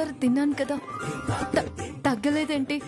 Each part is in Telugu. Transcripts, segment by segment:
పంచదార తిన్నాను కదా, తగ్గలేదేంటి?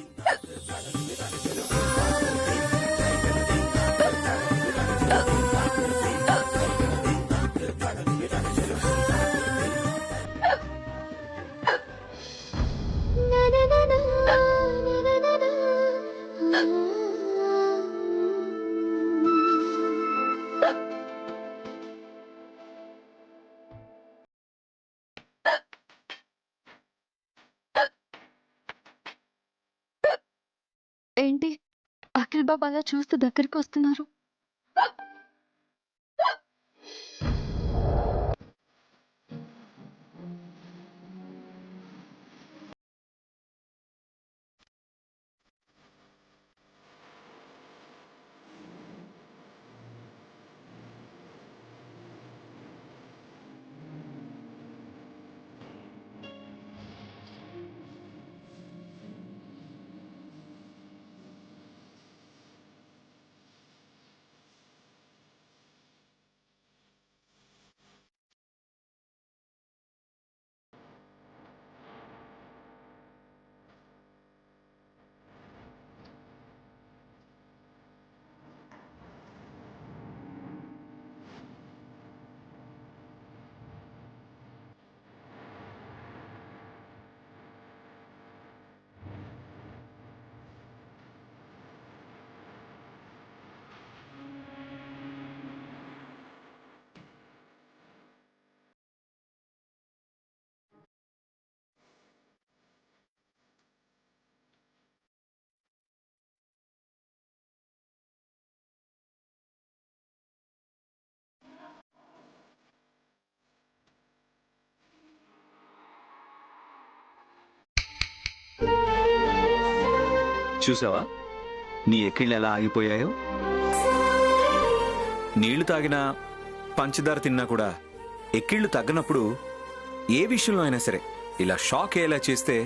ఏంటి అఖిల్ బాబు అలా చూస్తూ దగ్గరికి వస్తున్నారు? చూసావా నీ ఎక్కిళ్ళు ఎలా ఆగిపోయాయో? నీళ్లు తాగినా పంచదార తిన్నా కూడా ఎక్కిళ్ళు తగ్గనప్పుడు ఏ విషయంలో అయినా సరే ఇలా షాక్ అయ్యేలా చేస్తే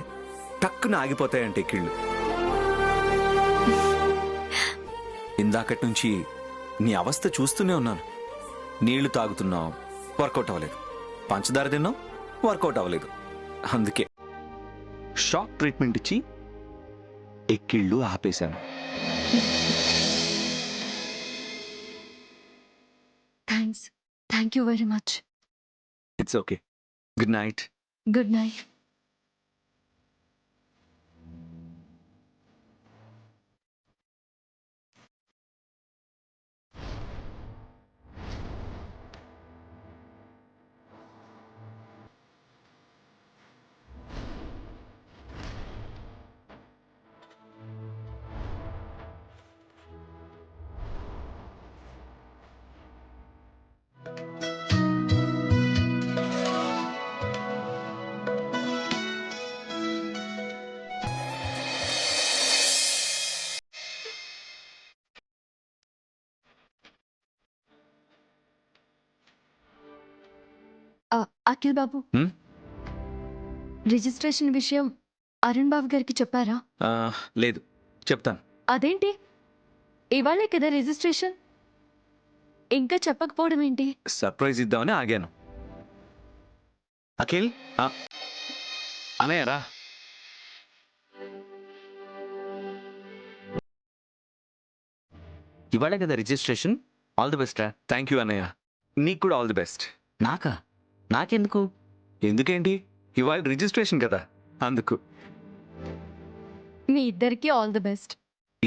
టక్కున ఆగిపోతాయంటే ఎక్కిళ్ళు. ఇందాకటి నుంచి నీ అవస్థ చూస్తూనే ఉన్నాను. నీళ్లు తాగుతున్నావు, వర్కౌట్ అవ్వలేదు. పంచదార తిన్నావు, వర్కౌట్ అవ్వలేదు. అందుకే షాక్ ట్రీట్మెంట్ ఇచ్చి ఎక్కిళ్ళు ఆపేశాను. Thank you very much. It's okay. Good night. Good night. Akhil babu, registration విషయం అరుణ్ బాబు గారికి చెప్పారా? లేదు, చెప్తాను. అదేంటి, ఇవాళే కదా రిజిస్ట్రేషన్, ఇంకా చెప్పకపోవడం ఏంటి? సర్ప్రైజ్ ఇద్దామని ఆగాను. అఖిల్ అనయ్యరా. ఇవాళే కదా రిజిస్ట్రేషన్. ఆల్ ది బెస్ట్ రా. థ్యాంక్ యూ అన్నయ్య. నీకు కూడా ఆల్ ది బెస్ట్. నాకా? నాకెందుకు? ఎందుకేంటి, ఇవాళ రిజిస్ట్రేషన్ కదా, అందుకు. మీ ఇద్దరికి ఆల్ ది బెస్ట్.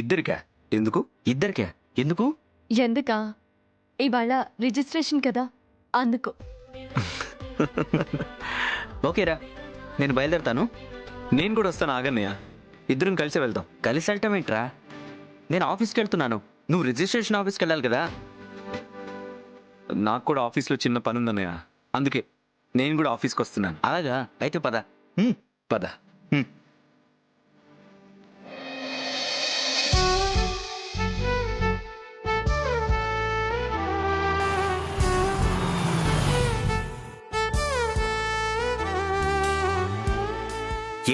ఇద్దరికా? ఎందుకు? ఇద్దరికే ఎందుకు? ఎందుకా, ఇవాళ రిజిస్ట్రేషన్ కదా, అందుకు. ఓకేరా, నేను బయలుదేరుతాను. నేను కూడా వస్తాను, ఆగన్నయ్య. ఇద్దరం కలిసి వెళ్దాం. కలిసి వెళ్ళటం ఏంట్రా? నేను ఆఫీస్కి వెళ్తున్నాను, నువ్వు రిజిస్ట్రేషన్ ఆఫీస్కి వెళ్ళాలి కదా. నాకు కూడా ఆఫీస్లో చిన్న పని ఉందన్నయ్య, అందుకే నేను కూడా ఆఫీస్కి వస్తున్నాను. అలాగా, అయితే పద. పద.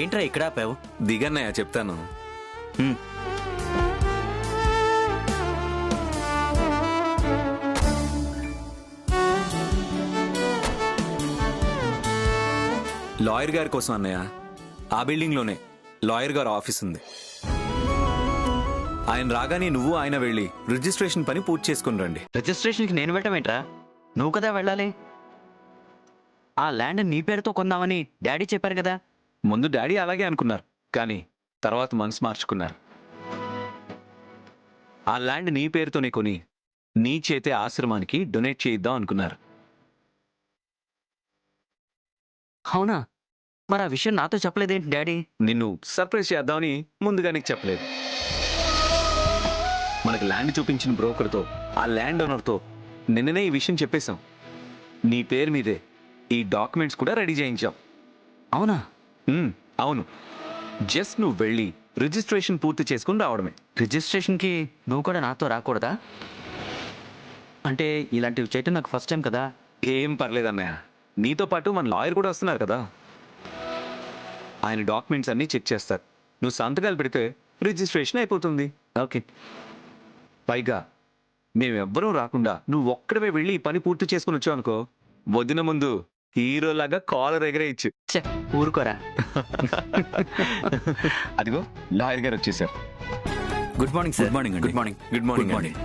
ఏంట్రా ఇక్కడ ఆపావు? దిగన్నయ్య, చెప్తాను. లాయర్ గారి కోసం అన్నయ్య. ఆ బిల్డింగ్లోనే లాయర్ గారు ఆఫీస్ ఉంది. ఆయన రాగానే నువ్వు ఆయన వెళ్ళి రిజిస్ట్రేషన్ పని పూర్తి చేసుకుని రండి. రిజిస్ట్రేషన్కి నేను వెళ్ళటమేంట్రా? నువ్వు కదా వెళ్ళాలి. ఆ ల్యాండ్ నీ పేరుతో కొందామని డాడీ చెప్పారు కదా. ముందు డాడీ అలాగే అనుకున్నారు, కానీ తర్వాత మనసు మార్చుకున్నారు. ఆ ల్యాండ్ నీ పేరుతోనే కొని నీ చేతే ఆశ్రమానికి డొనేట్ చేయిద్దాం అనుకున్నారు. అవునా? మరి ఆ విషయం నాతో చెప్పలేదేంటి డాడీ? నిన్ను సర్ప్రైజ్ చేద్దామని ముందుగా నీకు చెప్పలేదు. మనకు ల్యాండ్ చూపించిన బ్రోకర్తో, ఆ ల్యాండ్ ఓనర్తో నిన్ననే ఈ విషయం చెప్పేశాం. నీ పేరు మీదే ఈ డాక్యుమెంట్స్ కూడా రెడీ చేయించాం. అవునా? అవును. జస్ట్ నువ్వు వెళ్ళి రిజిస్ట్రేషన్ పూర్తి చేసుకుని రావడమే. రిజిస్ట్రేషన్కి నువ్వు కూడా నాతో రాకూడదా? అంటే ఇలాంటివి చేయటం నాకు ఫస్ట్ టైం కదా. ఏం పర్లేదన్నయ్య, నీతో పాటు మన లాయర్ కూడా వస్తున్నారు కదా. ఆయన డాక్యుమెంట్స్ అన్నీ చెక్ చేస్తారు. నువ్వు సంతకాలు పెడితే రిజిస్ట్రేషన్ అయిపోతుంది. ఓకే. పైగా మేమెవ్వరూ రాకుండా నువ్వు ఒక్కడవే వెళ్ళి ఈ పని పూర్తి చేసుకుని వచ్చావు అనుకో, వదిన ముందు హీరోలాగా కాలర్ ఎగరేయచ్చు. ఛే, ఊరుకోరా. అదిగో లాయర్ గారు వచ్చేసారు. Good morning sir. Good morning అండి. Good morning. Good morning. Good morning.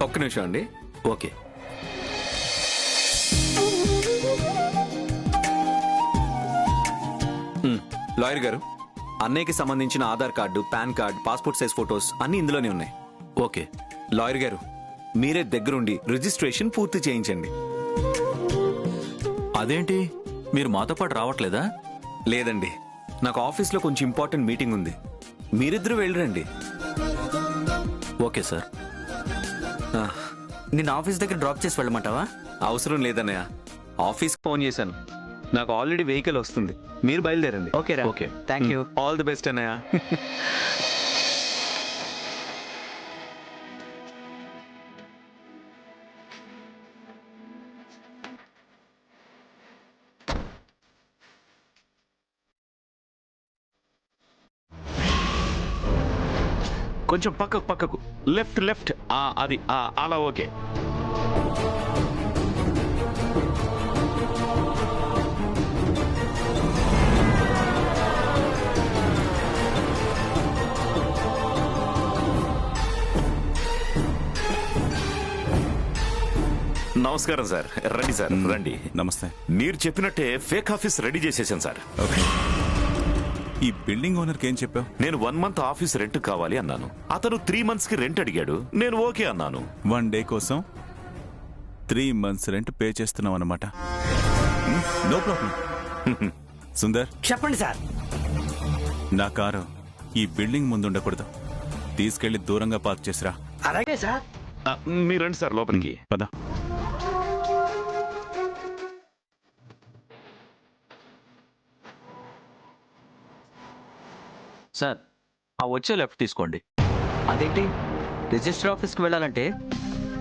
ఒక్క నిమిషం అండి. ఓకే. లాయర్ గారు, అన్నయ్యకి సంబంధించిన Aadhaar card, PAN card, passport size photos అన్నీ ఇందులోనే ఉన్నాయి. ఓకే. లాయర్ గారు, మీరే దగ్గరుండి రిజిస్ట్రేషన్ పూర్తి చేయించండి. అదేంటి, మీరు మాతో పాటు రావట్లేదా? లేదండి, నాకు ఆఫీస్లో కొంచెం ఇంపార్టెంట్ మీటింగ్ ఉంది. మీరిద్దరూ వెళ్ళరండి. Okay sir. ఆ, నిన్న ఆఫీస్ దగ్గర డ్రాప్ చేసి వెళ్ళమంటావా? అవసరం లేదన్నయ్య, ఆఫీస్కి ఫోన్ చేశాను. నాకు ఆల్రెడీ వెహికల్ వస్తుంది. మీరు బయలుదేరండి. ఓకేరా. Okay. Thank you. All the best అన్నయ్య. కొంచెం పక్కకు లెఫ్ట్. అది అలా ఓకే. నమస్కారం సార్. రండి సార్, రండి. నమస్తే. మీరు చెప్పినట్టే ఫేక్ ఆఫీస్ రెడీ చేసేసాను సార్. ఓకే. ఈ బిల్డింగ్ ఓనర్కి ఏం చెప్పావు? నేను 1 month ఆఫీస్ రెంట్ కావాలి అన్నాను. అతను 3 months కి రెంట్ అడిగాడు. నేను ఓకే అన్నాను. 1 day కోసం 3 months రెంట్ పే చేస్తున్నావు అన్నమాట. No problem. సుందర్, చెప్పండి సార్. నా కారు ఈ బిల్డింగ్ ముందు ఉండకూడదు. తీసుకెళ్లి దూరంగా పార్క్ చేసిరా. అలాగే సార్. మీరు రండి సార్ లోపలికి. పద. సార్, ఆ వచ్చే లెఫ్ట్ తీసుకోండి. అదేంటి, రిజిస్టర్ ఆఫీస్కి వెళ్ళాలంటే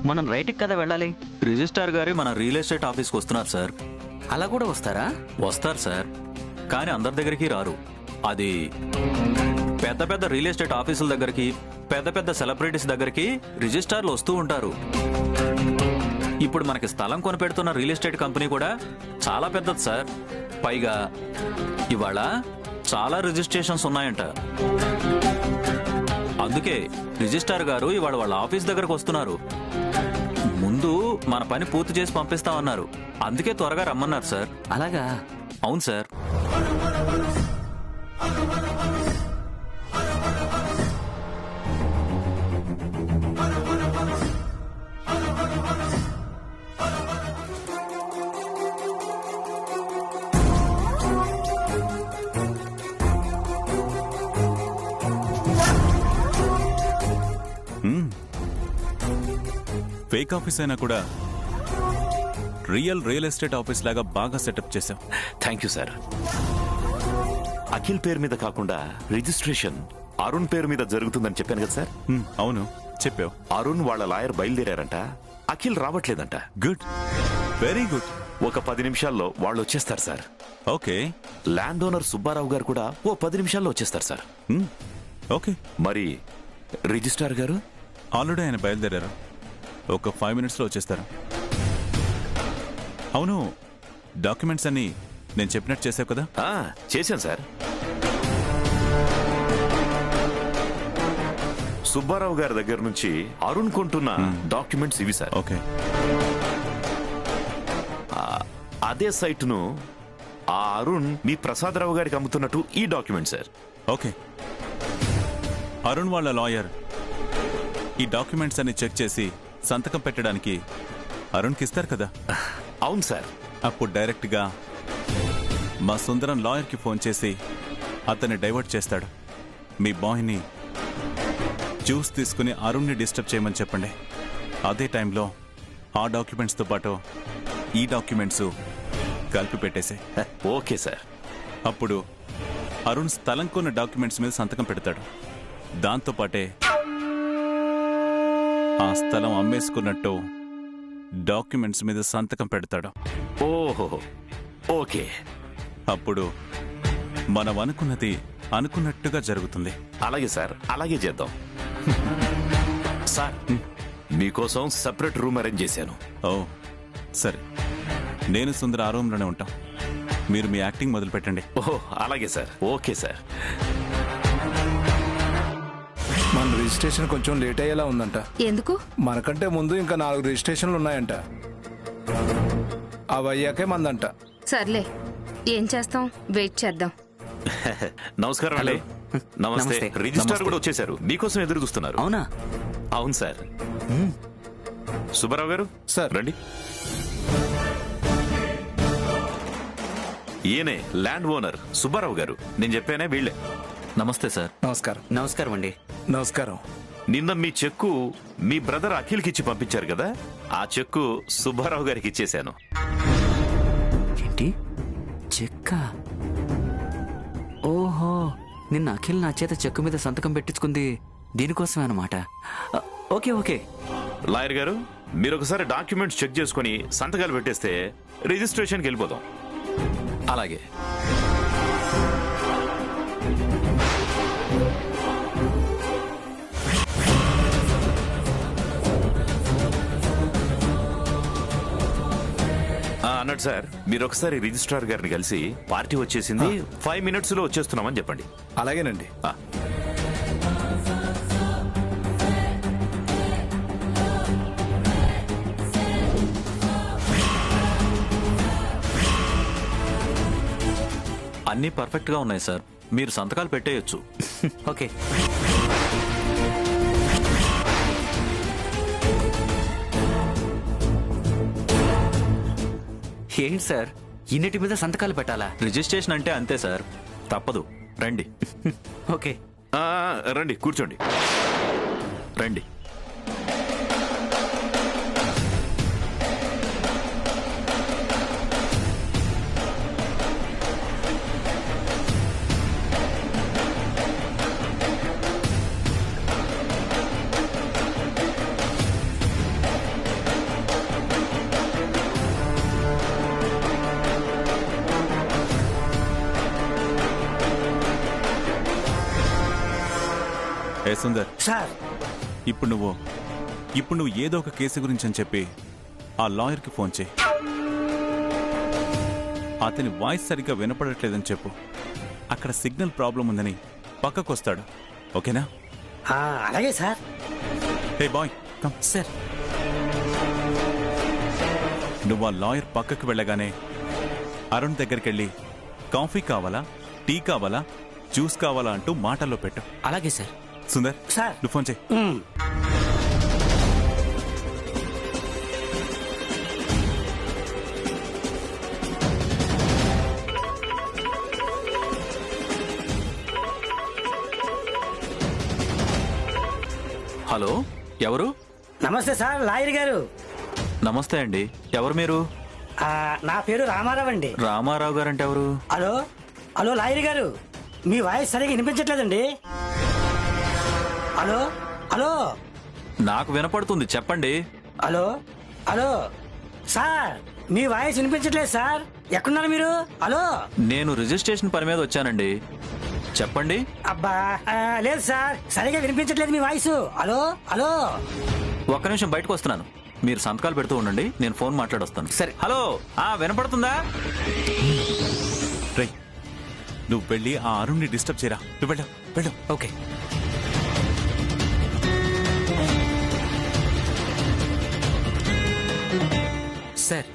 మనం రైట్కి కదా వెళ్ళాలి. రిజిస్ట్రార్ గారు మన రియల్ ఎస్టేట్ ఆఫీస్కి వస్తున్నారు సార్. అలా కూడా వస్తారా? వస్తారు సార్, కానీ అందరి దగ్గరికి రారు. అది పెద్ద పెద్ద రియల్ ఎస్టేట్ ఆఫీసుల దగ్గరికి, పెద్ద పెద్ద సెలబ్రిటీస్ దగ్గరికి రిజిస్ట్రార్లు వస్తూ ఉంటారు. ఇప్పుడు మనకి స్థలం కొనిపెడుతున్న రియల్ ఎస్టేట్ కంపెనీ కూడా చాలా పెద్దది సార్. పైగా ఇవాళ చాలా రిజిస్ట్రేషన్స్ ఉన్నాయంట. అందుకే రిజిస్ట్రార్ గారు ఇవాళ వాళ్ళ ఆఫీస్ దగ్గరకు వస్తున్నారు. ముందు మన పని పూర్తి చేసి పంపిస్తామన్నారు. అందుకే త్వరగా రమ్మన్నారు సార్. అలాగా? అవును సార్. ఫేక్ ఆఫీస్ అయినా కూడా రియల్ ఎస్టేట్ ఆఫీస్ లాగా బాగా సెటప్ చేశావు. Thank you sir. అఖిల్ పేరు మీద కాకుండా రిజిస్ట్రేషన్ అరుణ్ పేరు మీద జరుగుతుందని చెప్పాను కదా సార్. అవును, చెప్పావు. అరుణ్ వాళ్ళ లాయర్ బయలుదేరారంట. అఖిల్ రావట్లేదంట. Good, very good. ఒక 10 నిమిషాల్లో వాళ్ళు వచ్చేస్తారు sir. Okay. Land owner Subbarao గారు కూడా ఓ 10 నిమిషాల్లో వచ్చేస్తారు సార్. ఓకే. మరి రిజిస్ట్రార్ గారు? ఆల్రెడీ ఆయన బయలుదేరారు. ఒక 5 minutesలో వచ్చేస్తారు. అవును, డాక్యుమెంట్స్ అన్ని నేను చెప్పినట్టు చేసావు కదా? చేశాను సార్. సుబ్బారావు గారి దగ్గర నుంచి అరుణ్ కొంటున్న డాక్యుమెంట్స్ ఇవి సార్. ఓకే. అదే సైట్ను ఆ అరుణ్ మీ ప్రసాదరావు గారికి అమ్ముతున్నట్టు ఈ డాక్యుమెంట్ సార్. ఓకే. అరుణ్ వాళ్ళ లాయర్ ఈ డాక్యుమెంట్స్ అన్ని చెక్ చేసి సంతకం పెట్టడానికి అరుణ్కి ఇస్తారు కదా? అవును సార్. అప్పుడు డైరెక్ట్గా మా సుందరం లాయర్కి ఫోన్ చేసి అతన్ని డైవర్ట్ చేస్తాడు. మీ బాయ్ని జ్యూస్ తీసుకుని అరుణ్ని డిస్టర్బ్ చేయమని చెప్పండి. అదే టైంలో ఆ డాక్యుమెంట్స్తో పాటు ఈ డాక్యుమెంట్స్ కలిపి పెట్టేసే. Okay sir. అప్పుడు అరుణ్ స్థలం కొన్న డాక్యుమెంట్స్ మీద సంతకం పెడతాడు. దాంతోపాటే ఆ స్థలం అమ్మేసుకున్నట్టు డాక్యుమెంట్స్ మీద సంతకం పెడతాడు. ఓహో, ఓకే. అప్పుడు మనం అనుకున్నది అనుకున్నట్టుగా జరుగుతుంది. అలాగే సార్, అలాగే చేద్దాం. సార్, మీకోసం సెపరేట్ రూమ్ అరేంజ్ చేశాను. ఓ సరే, నేను సుందర ఆ రూమ్లోనే ఉంటాం. మీరు మీ యాక్టింగ్ మొదలు పెట్టండి. ఓహో, అలాగే సార్. Okay sir. మన రిజిస్ట్రేషన్ కొంచెం లేట్ అయ్యేలా ఉందంట. ఎందుకు? మనకంటే ముందు ఇంకా 4 రిజిస్ట్రేషన్లు ఉన్నాయంట. అవి అయ్యాకే మందంట. సర్లే, ఏం చేస్తాం, వెయిట్ చేద్దాం. నమస్కారం అండి. నమస్తే. నమస్తే. రిజిస్ట్రార్ కూడా వచ్చేసారు, మీకోసం ఎదురు చూస్తున్నారు. అవునా? అవును సార్. సుబ్బారావు గారు సార్. రండి. ఈయనే ల్యాండ్ ఓనర్ సుబ్బారావు గారు. నేను చెప్పానే వీళ్ళే. నమస్తే సార్. నమస్కారం. నమస్కారం అండి. నమస్కారం. నిన్న మీ చెక్కు మీ బ్రదర్ అఖిల్కి ఇచ్చి పంపించారు కదా, ఆ చెక్కు సుబ్బారావు గారికి ఇచ్చేశాను. ఏంటి చెక్క? ఓహో, నిన్న అఖిల్ నా చేత చెక్కు మీద సంతకం పెట్టించుకుంది దీనికోసమే అనమాట. Okay okay. లాయర్ గారు, మీరు ఒకసారి డాక్యుమెంట్స్ చెక్ చేసుకుని సంతకాలు పెట్టేస్తే రిజిస్ట్రేషన్కి వెళ్ళిపోదాం. అలాగే. అన్నట్టు సార్, మీరు ఒకసారి రిజిస్ట్రార్ గారిని కలిసి పార్టీ వచ్చేసింది, 5 minutes లో వచ్చేస్తున్నామని చెప్పండి. అలాగేనండి. అన్నీ పర్ఫెక్ట్గా ఉన్నాయి సార్. మీరు సంతకాలు పెట్టేయొచ్చు. ఓకే. ఏంటి సార్, ఇన్నిటి మీద సంతకాలు పెట్టాలా? రిజిస్ట్రేషన్ అంటే అంతే సార్, తప్పదు. రండి. ఓకే. రండి, కూర్చోండి. రండి. ఏ సుందర్, సార్, ఇప్పుడు నువ్వు ఏదో ఒక కేసు గురించి అని చెప్పి ఆ లాయర్కి ఫోన్ చేయి. అతని వాయిస్ సరిగ్గా వినపడట్లేదని చెప్పు. అక్కడ సిగ్నల్ ప్రాబ్లం ఉందని పక్కకొస్తాడు. ఓకేనా? అలాగే సార్. హే బాయ్, కమ్. సార్, నువ్వు ఆ లాయర్ పక్కకు వెళ్ళగానే అరుణ్ దగ్గరికి వెళ్ళి కాఫీ కావాలా, టీ కావాలా, జ్యూస్ కావాలా అంటూ మాటల్లో పెట్టు. అలాగే సార్. సుందర్, సార్. నువ్వు ఫోన్ చేయి. హలో, ఎవరు? నమస్తే సార్, లాయర్ గారు. నమస్తే అండి. ఎవరు మీరు? నా పేరు రామారావు అండి. రామారావు గారు అంటే ఎవరు? హలో హలో, లాయర్ గారు, మీ వాయిస్ సరిగా వినిపించట్లేదండి. Hello hello. నాకు వినపడుతుంది, చెప్పండి. హలో హలో సార్, మీ వాయిస్ వినిపించట్లేదు సార్. ఎక్కడున్నారు మీరు? హలో. నేను రిజిస్ట్రేషన్ పని మీద వచ్చానండి, చెప్పండి. అబ్బా, లేదు సార్, సరిగా వినిపించట్లేదు మీ వాయిస్. Hello hello. ఒక్క నిమిషం బయటకు వస్తున్నాను. మీరు సంతకాలు పెడుతూ ఉండండి, నేను ఫోన్ మాట్లాడొస్తాను. సరే. హలో, వినపడుతుందా? రే, నువ్వు వెళ్ళి ఆ అరుణ్ని డిస్టర్బ్ చేయరా. నువ్వు వెళ్ళు, వెళ్ళు. Okay. Sir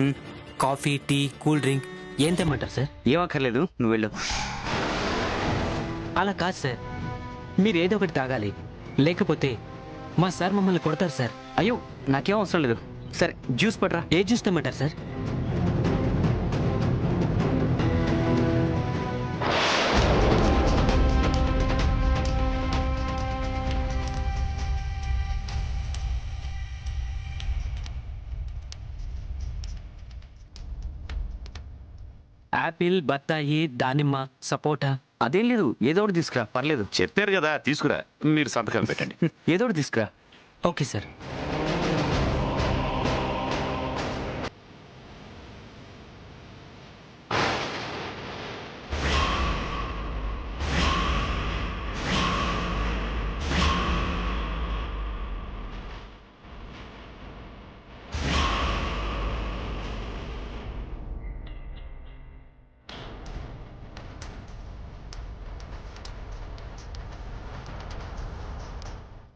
coffee, tea, cool drink ఏం తెమ్మంటారు సార్? ఏం అక్కర్లేదు, నువ్వు వెళ్ళు. అలా కాదు సార్, మీరు ఏదో ఒకటి తాగాలి, లేకపోతే మా సార్ మమ్మల్ని కొడతారు సార్. అయ్యో, నాకేం అవసరం లేదు. సరే, జ్యూస్ పట్రా. ఏ జ్యూస్ తెమ్మంటారు సార్? యాపిల్, బత్తాయి, దానిమ్మ, సపోటా. అదేం లేదు, ఏదో ఒకటి తీసుకురా, పర్లేదు. చెప్పారు కదా, తీసుకురా. మీరు సంతకాలు పెట్టండి. ఏదో ఒకటి తీసుకురా. Okay sir.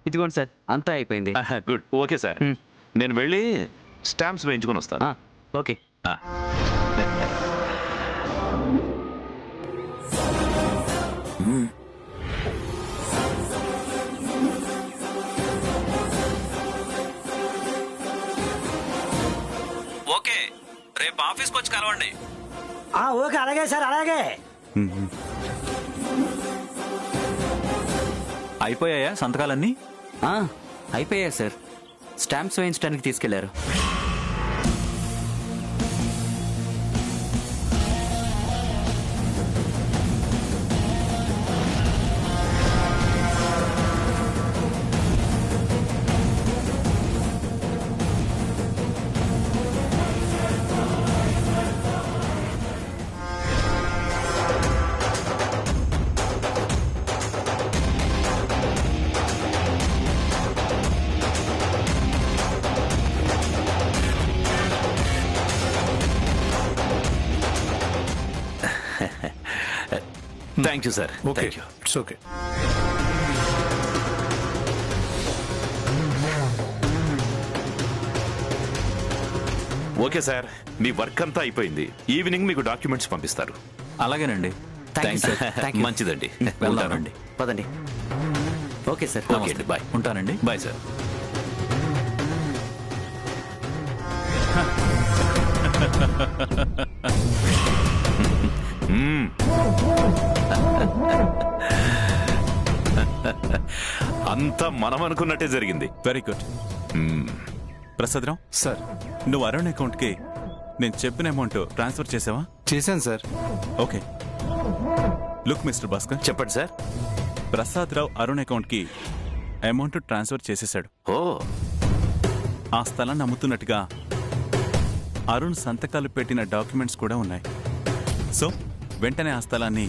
ఇదిగోండి సార్, అంతా అయిపోయింది. Good, okay sir. నేను వెళ్ళి స్టాంప్స్ వేయించుకొని వస్తాను. ఓకే. ఓకే, రేపు ఆఫీస్కి వచ్చి కలవండి. ఓకే, అలాగే సార్, అలాగే. అయిపోయాయా సంతకాలన్నీ? అయిపోయా సార్. స్టాంప్స్ వేయించడానికి తీసుకెళ్లారు. Thank you sir. Okay, thank you. It's okay. Okay sir, మీ వర్క్ అంతా అయిపోయింది. ఈవినింగ్ మీకు డాక్యుమెంట్స్ పంపిస్తారు. అలాగేనండి. థ్యాంక్ యూ సార్. థ్యాంక్ యూ. మంచిదండి. వెళ్దామండి. పదండి. Okay sir. ఓకే అండి, బాయ్. ఉంటానండి. Bye sir. అంతా మనం అనుకున్నట్టే జరిగింది. Very good. ప్రసాదరావు సార్, నువ్వు అరుణ్ అకౌంట్కి నేను చెప్పిన అమౌంట్ ట్రాన్స్ఫర్ చేసావా? చేశాను sir. Okay. Look mister Bhaskar, చెప్పండి సార్. ప్రసాదరావు అరుణ్ అకౌంట్కి అమౌంట్ ట్రాన్స్ఫర్ చేసేశాడు. ఓ, ఆ స్థలాన్ని అమ్ముతున్నట్టుగా అరుణ్ సంతకాలు పెట్టిన డాక్యుమెంట్స్ కూడా ఉన్నాయి. సో వెంటనే ఆ స్థలాన్ని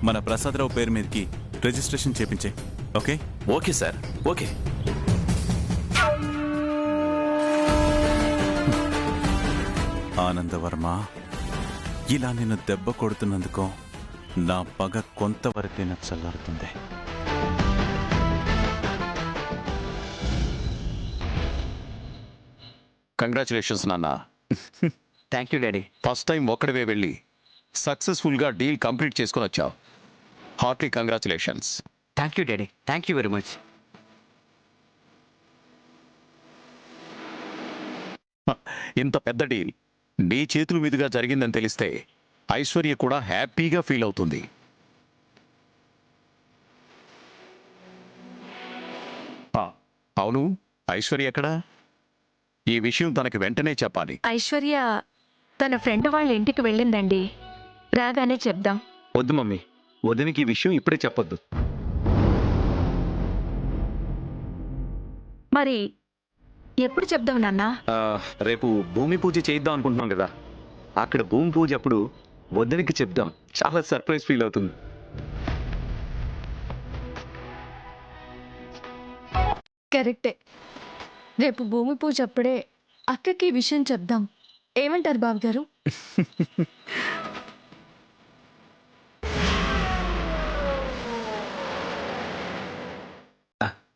మన ప్రసాదరావు పేరు మీదకి రిజిస్ట్రేషన్ చేపించే. Okay? Okay sir. Okay. Anandavarma, ఇలా నిన్ను దెబ్బ కొడుతున్నందుకు నా పగ కొంతవరకైనా చల్లారుతుంది. కంగ్రాచులేషన్స్ నాన్న. Thank you daddy. First time ఒక్కడివే వెళ్ళి సక్సెస్ఫుల్గా డీల్ కంప్లీట్ చేసుకొని వచ్చావు. Heartly congratulations. Thank you daddy. Thank you very much. ఇంత పెద్ద డీల్ నీ చేతుల మీదుగా జరిగిందని తెలిస్తే ఐశ్వర్య కూడా హ్యాపీగా ఫీల్ అవుతుంది. అవును, ఐశ్వర్య ఎక్కడా? ఈ విషయం తనకి వెంటనే చెప్పాలి. ఐశ్వర్య తన ఫ్రెండ్ వాళ్ళ ఇంటికి వెళ్ళిందండి. రాగానే చెప్దాం. వద్దు మమ్మీ, వదినికి ఈ విషయం ఇప్పుడే చెప్పొద్దు. మరి ఎప్పుడు చెప్దాం నాన్న? రేపు భూమి పూజ చేయిద్దాం అనుకుంటున్నాం కదా, అక్కడ భూమి పూజ అప్పుడు వదినికి చెప్దాం. చాలా సర్ప్రైజ్ ఫీల్ అవుతుంది. కరెక్టే. రేపు భూమి పూజ అప్పుడే అక్కకి ఈ విషయం చెప్దాం. ఏమంటారు బావగారు?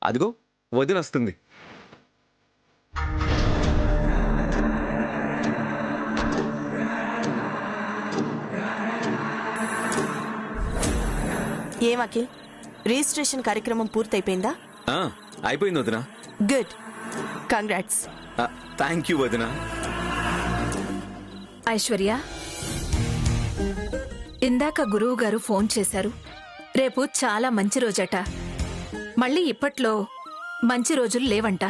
అదిగో వదిన వస్తుంది. ఏం అఖిల్, రిజిస్ట్రేషన్ కార్యక్రమం పూర్తయిపోయిందా? అయిపోయింది వదిన. Good, congrats. థ్యాంక్ యూ వదిన. ఐశ్వర్య, ఇందాక గురువు గారు ఫోన్ చేశారు. రేపు చాలా మంచి రోజట. మళ్ళీ ఇప్పట్లో మంచి రోజులు లేవంట.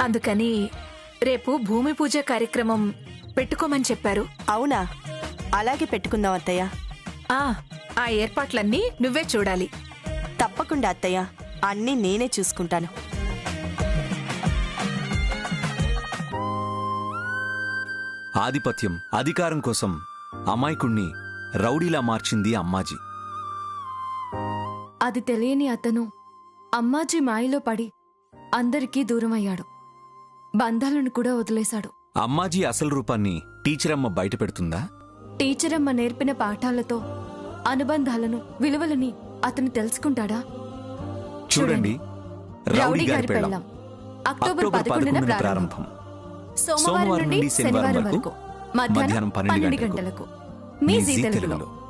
అందుకని రేపు భూమి పూజ కార్యక్రమం పెట్టుకోమని చెప్పారు. అవునా? అలాగే పెట్టుకుందాం అత్తయ్య. ఆ ఏర్పాట్లన్నీ నువ్వే చూడాలి. తప్పకుండా అత్తయ్య, అన్నీ నేనే చూసుకుంటాను. ఆధిపత్యం, అధికారం కోసం అమాయకుణ్ణి రౌడీలా మార్చింది అమ్మాజీ. అది తెలియని అతను అమ్మాజీ మాయలో పడి అందరికీ దూరమయ్యాడు. బంధాలను కూడా వదిలేశాడు. అమ్మాజీ అసలు రూపాన్ని టీచరమ్మ బయట పెడుతుందా? టీచరమ్మ నేర్పిన పాఠాలతో అనుబంధాలను, విలువలని అతను తెలుసుకుంటాడా? చూడండి, రౌడీ గారి పెళ్ళాం అక్టోబర్ 11న ప్రారంభం. సోమవారం నుండి శనివారం వరకు మధ్యాహ్నం 12 గంటలకు మీ జీ తెలుగులో.